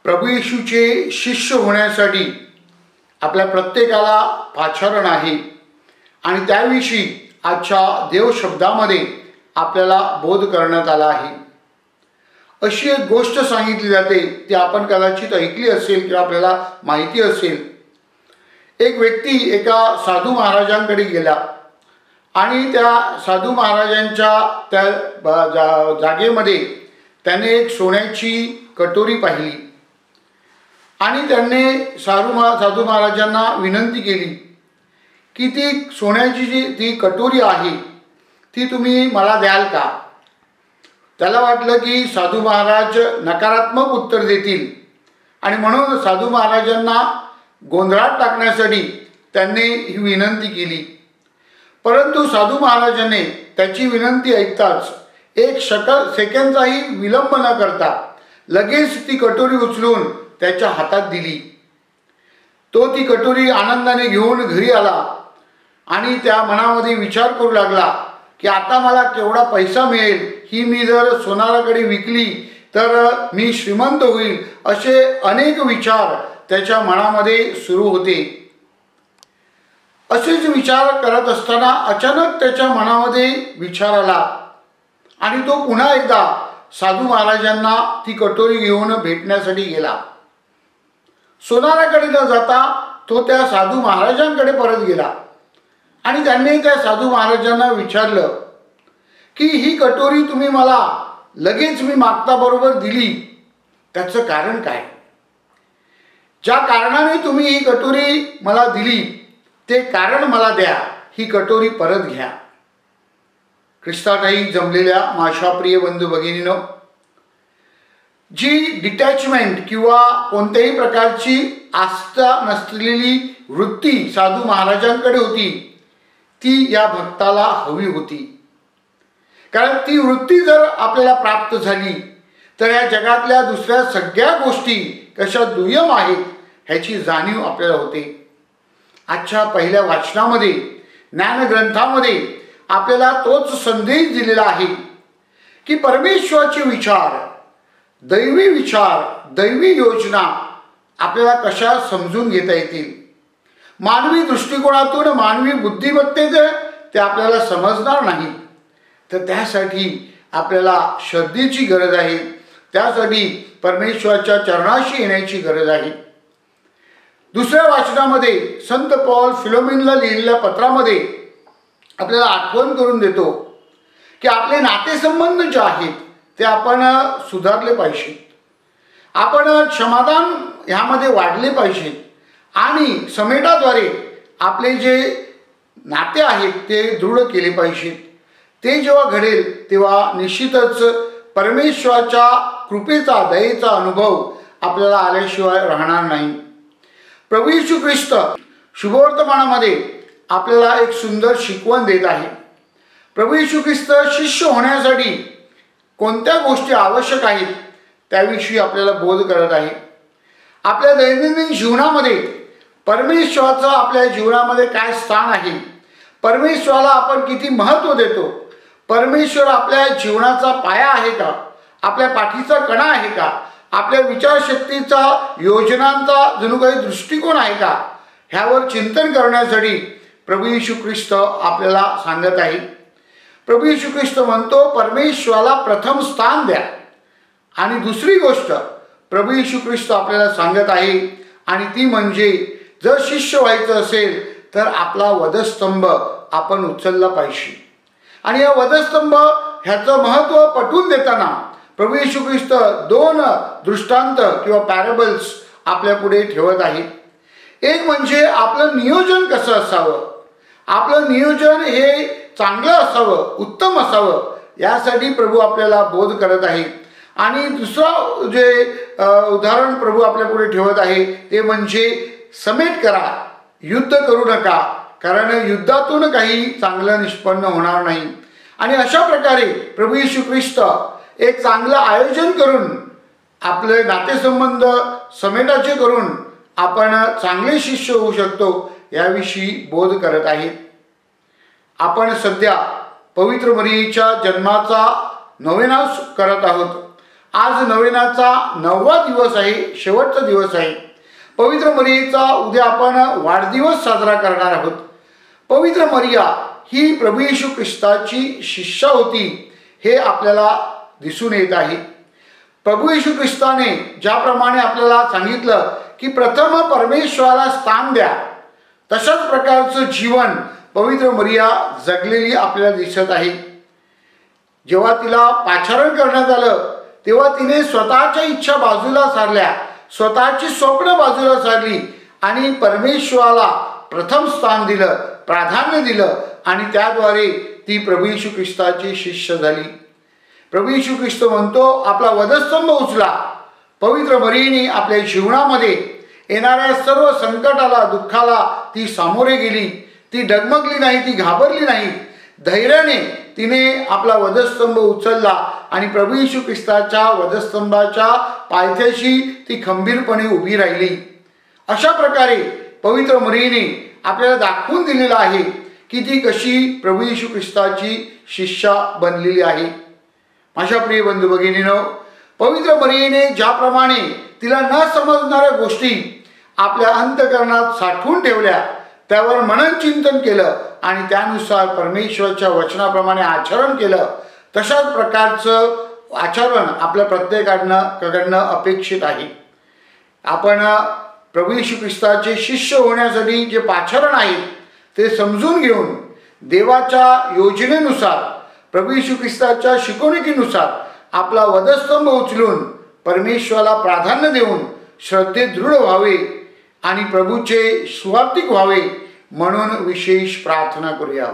प्रभू येशूचे शिष्य होण्यासाठी आपल्या प्रत्येकाला पाचारण आहे आणि त्याविषयी आजच्या देवशब्दामध्ये आपल्याला बोध करण्यात आला आहे। अशी एक गोष्ट सांगितली जाते, ती आपण कदाचित ऐकली असेल किंवा आपल्याला माहिती असेल। एक व्यक्ती एका साधू महाराजांकडे गेला आणि त्या साधू महाराजांच्या त्या जागेमध्ये त्याने एक सोन्याची कटोरी पाहिली आणि त्यांनी साधू महाराजांना विनंती केली की ती सोन्याची जी ती कटोरी आहे ती तुम्ही मला द्याल का। त्याला वाटलं की साधू महाराज नकारात्मक उत्तर देतील आणि म्हणून साधू महाराजांना गोंधळात टाकण्यासाठी त्यांनी ही विनंती केली। परंतु साधू महाराजांनी त्याची विनंती ऐकताच एक सेकंदाचाही विलंब न करता लगेच ती कटोरी उचलून त्याच्या हातात दिली। तो ती कटोरी आनंदाने घेऊन घरी आला आणि त्या मनामध्ये विचार करू लागला की आता मला केवढा पैसा मिळेल, ही मी जर सोनाराकडे विकली तर मी श्रीमंत होईल, असे अनेक विचार त्याच्या मनामध्ये सुरू होते। असेच विचार करत असताना अचानक त्याच्या मनामध्ये विचार आला आणि तो पुन्हा एकदा साधू महाराजांना ती कटोरी घेऊन भेटण्यासाठी गेला। सोनाराकडे न जाता तो त्या साधू महाराजांकडे परत गेला आणि त्यांनी त्या साधू महाराजांना विचारलं की ही कटोरी तुम्ही मला लगेच मी मागता बरोबर दिली, त्याचं कारण काय? ज्या कारणाने तुम्ही ही कटोरी मला दिली ते कारण मला द्या, ही कटोरी परत घ्या। ख्रिस्ताताई जमलेल्या माझ्या प्रिय बंधू भगिनीनो, जी डिटॅचमेंट किंवा कोणत्याही प्रकारची आस्था नसलेली वृत्ती साधू महाराजांकडे होती ती या भक्ताला हवी होती। कारण ती वृत्ती जर आपल्याला प्राप्त झाली तर या जगातल्या दुसऱ्या सगळ्या गोष्टी कशा दुय्यम आहेत ह्याची जाणीव आपल्याला होते। आजच्या पहिल्या वाचनामध्ये ज्ञानग्रंथामध्ये आपल्याला तोच संदेश दिलेला आहे की परमेश्वराचे विचार, दैवी योजना आपल्याला कशा समजून घेता येतील। मानवी दृष्टिकोनातून, मानवी बुद्धिमत्तेने ते आपल्याला समजणार नाही, तर त्यासाठी आपल्याला श्रद्धेची गरज आहे, त्यासाठी परमेश्वराच्या चरणाशी येण्याची गरज आहे। दुसऱ्या वाचनामध्ये संत पौल फिलोमेनला लिहिलेल्या पत्रामध्ये आपल्याला आठवण करून देतो की आपले नातेसंबंध जे आहेत ते आपण सुधारले पाहिजेत, आपण क्षमादान ह्यामध्ये वाढले पाहिजेत आणि समेटाद्वारे आपले जे नाते आहेत ते दृढ केले पाहिजेत। ते जेव्हा घडेल तेव्हा निश्चितच परमेश्वराच्या कृपेचा, दयेचा अनुभव आपल्याला आल्याशिवाय राहणार नाही। प्रभू येशू ख्रिस्त शुभवर्तमानामध्ये आपल्याला एक सुंदर शिकवण देत आहे। प्रभू येशू ख्रिस्त शिष्य होण्यासाठी कोणत्या गोष्टी आवश्यक आहेत त्याविषयी आपल्याला बोध करत आहे। आपल्या दैनंदिन जीवनामध्ये परमेश्वराचं आपल्या जीवनामध्ये काय स्थान आहे, परमेश्वराला आपण किती महत्त्व देतो, परमेश्वर आपल्या जीवनाचा पाया आहे का, आपल्या पाठीचा कणा आहे का, आपल्या विचारशक्तीचा, योजनांचा जणू काही दृष्टिकोन आहे का, ह्यावर चिंतन करण्यासाठी प्रभू येशू ख्रिस्त आपल्याला सांगत आहे। प्रभू येशू ख्रिस्त म्हणतो परमेश्वराला प्रथम स्थान द्या। आणि दुसरी गोष्ट प्रभू येशू ख्रिस्त आपल्याला सांगत आहे आणि ती म्हणजे जर शिष्य व्हायचं असेल तर आपला वधस्तंभ आपण उचलला पाहिजे। आणि या वधस्तंभ ह्याचं महत्त्व पटवून देताना प्रभू येशू ख्रिस्त दोन दृष्टांत किंवा पॅराबल्स आपल्या पुढे ठेवत आहेत। एक म्हणजे आपलं नियोजन कसं असावं, आपलं नियोजन हे चांगलं असावं, उत्तम असावं, यासाठी प्रभू आपल्याला बोध करत आहे। आणि दुसरं जे उदाहरण प्रभू आपल्या पुढे ठेवत आहे ते म्हणजे समेट करा, युद्ध करू नका, कारण युद्धातून काही चांगलं निष्पन्न होणार नाही। आणि अशा प्रकारे प्रभू येशू ख्रिस्त एक चांगलं आयोजन करून आपले नातेसंबंध समेटाचे करून आपण चांगले शिष्य होऊ शकतो याविषयी बोध करत आहे। आपण सध्या पवित्र मरियेच्या जन्माचा नवेना करत आहोत आज नवेनाचा 9वा दिवस आहे, शेवटचा दिवस आहे. पवित्र मरियेचा उद्या आपण वाढदिवस साजरा करणार आहोत. पवित्र मरिया ही प्रभू येशू ख्रिस्ताची शिष्या होती हे आपल्याला दिसून येत आहे. प्रभू येशू ख्रिस्ताने ज्याप्रमाणे आपल्याला सांगितलं की प्रथम परमेश्वराला स्थान द्या, तशाच प्रकारचं जीवन पवित्र मरिया जगलेली आपल्याला दिसत आहे. जेव्हा तिला पाचारण करण्यात आलं तेव्हा तिने स्वतःच्या इच्छा बाजूला सारल्या, स्वतःची स्वप्न बाजूला सारली आणि परमेश्वराला प्रथम स्थान दिलं, प्राधान्य दिलं आणि त्याद्वारे ती प्रभू येशू ख्रिस्ताची शिष्य झाली. प्रभू येशू ख्रिस्त म्हणतो आपला वधस्तंभ उचला. पवित्र मरियेने आपल्या जीवनामध्ये येणाऱ्या सर्व संकटाला, दुःखाला ती सामोरे गेली. ती डगमगली नाही, ती घाबरली नाही. धैर्याने तिने आपला वधस्तंभ उचलला आणि प्रभू येशू ख्रिस्ताच्या वधस्तंभाच्या पायथ्याशी ती खंबीरपणे उभी राहिली. अशा प्रकारे पवित्र मरियेने आपल्याला दाखवून दिलेलं आहे की ती कशी प्रभू येशू ख्रिस्ताची शिष्या बनलेली आहे. माझ्या प्रिय बंधू भगिनींनो, पवित्र मरियेने ज्याप्रमाणे तिला न समजणाऱ्या गोष्टी आपल्या अंतःकरणात साठवून ठेवल्या, त्यावर मनन चिंतन केलं आणि त्यानुसार परमेश्वराच्या वचनाप्रमाणे आचरण केलं, तशाच प्रकारचं आचरण आपल्या प्रत्येकाकडनं अपेक्षित आहे. आपण प्रभू येशू ख्रिस्ताचे शिष्य होण्यासाठी जे पाचारण आहे ते समजून घेऊन देवाच्या योजनेनुसार, प्रभू येशू ख्रिस्ताच्या शिकवणुकीनुसार आपला वधस्तंभ उचलून परमेश्वराला प्राधान्य देऊन श्रद्धेत दृढ व्हावे आणि प्रभूचे सुवार्तिक व्हावे म्हणून विशेष प्रार्थना करूया.